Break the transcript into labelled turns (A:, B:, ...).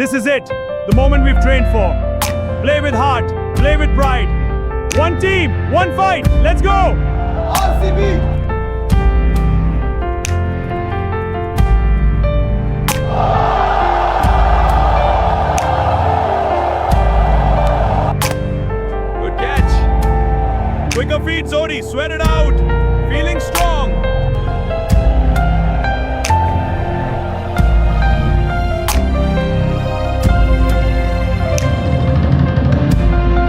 A: This is it. The moment we've trained for. Play with heart. Play with pride. One team, one fight. Let's go.
B: RCB.
A: Good catch. Quicker feet, Sodi. Sweat it out. Feeling strong.